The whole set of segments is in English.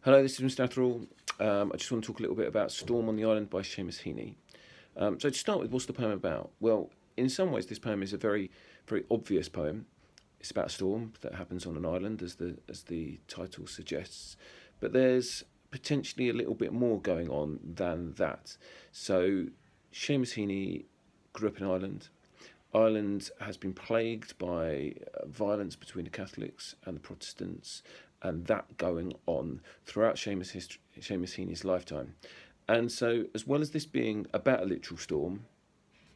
Hello, this is Mr. Atherall. I just want to talk a little bit about Storm on the Island by Seamus Heaney. So to start with, what's the poem about? Well, in some ways, this poem is a very, very obvious poem. It's about a storm that happens on an island, as the title suggests. But there's potentially a little bit more going on than that. So Seamus Heaney grew up in Ireland. Ireland has been plagued by violence between the Catholics and the Protestants, and that going on throughout Seamus Heaney's lifetime. And so, as well as this being about a literal storm,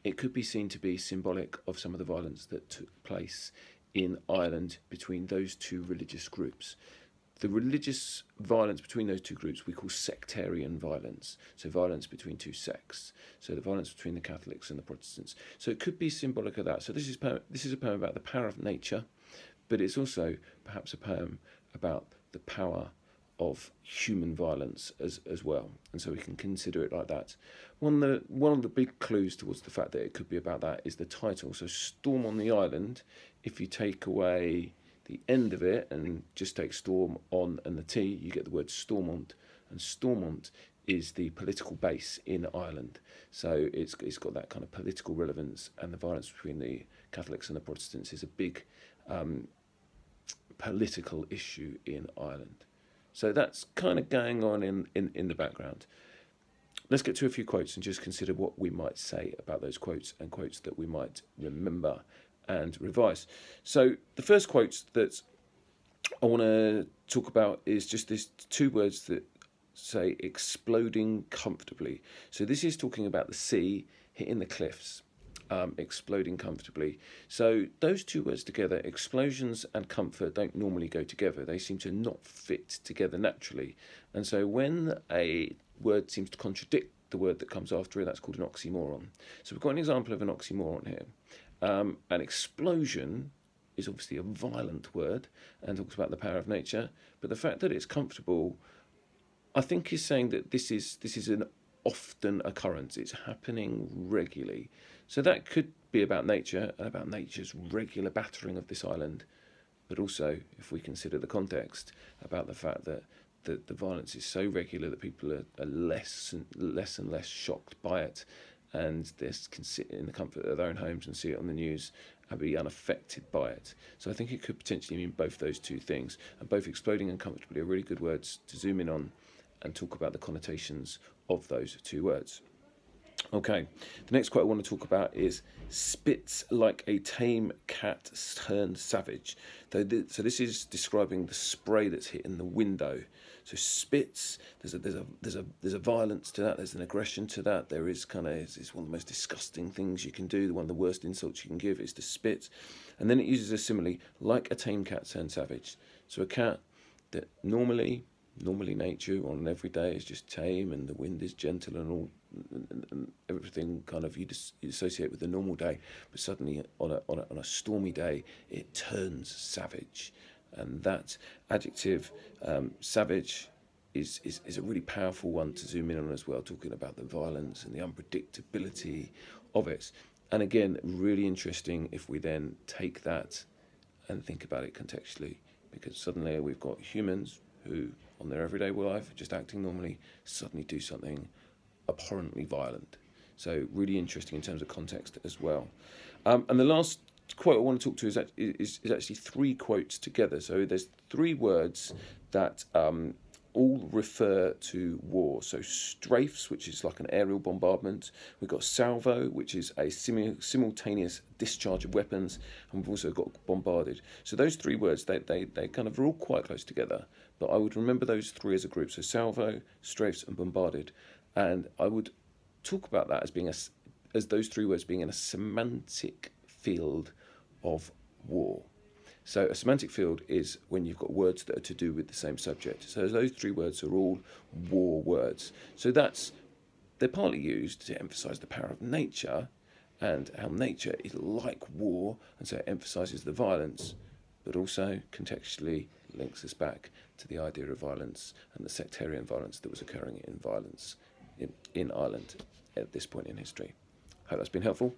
it could be seen to be symbolic of some of the violence that took place in Ireland between those two religious groups. The religious violence between those two groups we call sectarian violence, so violence between two sects, so the violence between the Catholics and the Protestants. So it could be symbolic of that. So this is a poem about the power of nature, but it's also perhaps a poem about the power of human violence as well, and so we can consider it like that. One of the big clues towards the fact that it could be about that is the title. So Storm on the Island, if you take away the end of it and just take storm on and the T, you get the word Stormont, and Stormont is the political base in Ireland. So it's got that kind of political relevance, and the violence between the Catholics and the Protestants is a big political issue in Ireland. So that's kind of going on in the background. Let's get to a few quotes and just consider what we might say about those quotes and quotes that we might remember and revise. So the first quote that I want to talk about is just these two words that say exploding comfortably. So this is talking about the sea hitting the cliffs, exploding comfortably. So those two words together, explosions and comfort, don't normally go together. They seem to not fit together naturally. And so when a word seems to contradict the word that comes after it, that's called an oxymoron. So we've got an example of an oxymoron here. An explosion is obviously a violent word and talks about the power of nature, but the fact that it's comfortable, I think, is saying that this is an often occurrence. It's happening regularly. So that could be about nature and about nature's regular battering of this island, but also, if we consider the context, about the fact that the violence is so regular that people are less and less shocked by it, and they can sit in the comfort of their own homes and see it on the news and be unaffected by it. So I think it could potentially mean both those two things, and both exploding and comfortably are really good words to zoom in on and talk about the connotations of those two words. Okay, the next quote I want to talk about is spits like a tame cat turned savage. So this is describing the spray that's hitting the window. So spits, there's a violence to that, there's an aggression to that. There is it's one of the most disgusting things you can do. One of the worst insults you can give is to spit. And then it uses a simile, like a tame cat turned savage. So a cat that normally nature on an everyday is just tame, and the wind is gentle and all, and everything kind of you associate with the normal day, but suddenly on a stormy day it turns savage. And that adjective, savage, is a really powerful one to zoom in on as well, talking about the violence and the unpredictability of it. And again, really interesting if we then take that and think about it contextually, because suddenly we've got humans who, on their everyday life, just acting normally, suddenly do something abhorrently violent. So really interesting in terms of context as well. And the last quote I want to talk to is actually three quotes together. So there's three words that all refer to war. So strafes, which is like an aerial bombardment. We've got salvo, which is a simultaneous discharge of weapons, and we've also got bombarded. So those three words, they kind of are all quite close together, but I would remember those three as a group. So salvo, strafes, and bombarded. And I would talk about that as being as those three words being in a semantic field of war. So a semantic field is when you've got words that are to do with the same subject. So those three words are all war words. So they're partly used to emphasise the power of nature and how nature is like war, and so it emphasises the violence, but also contextually links us back to the idea of violence and the sectarian violence that was occurring in Ireland at this point in history. Hope that's been helpful.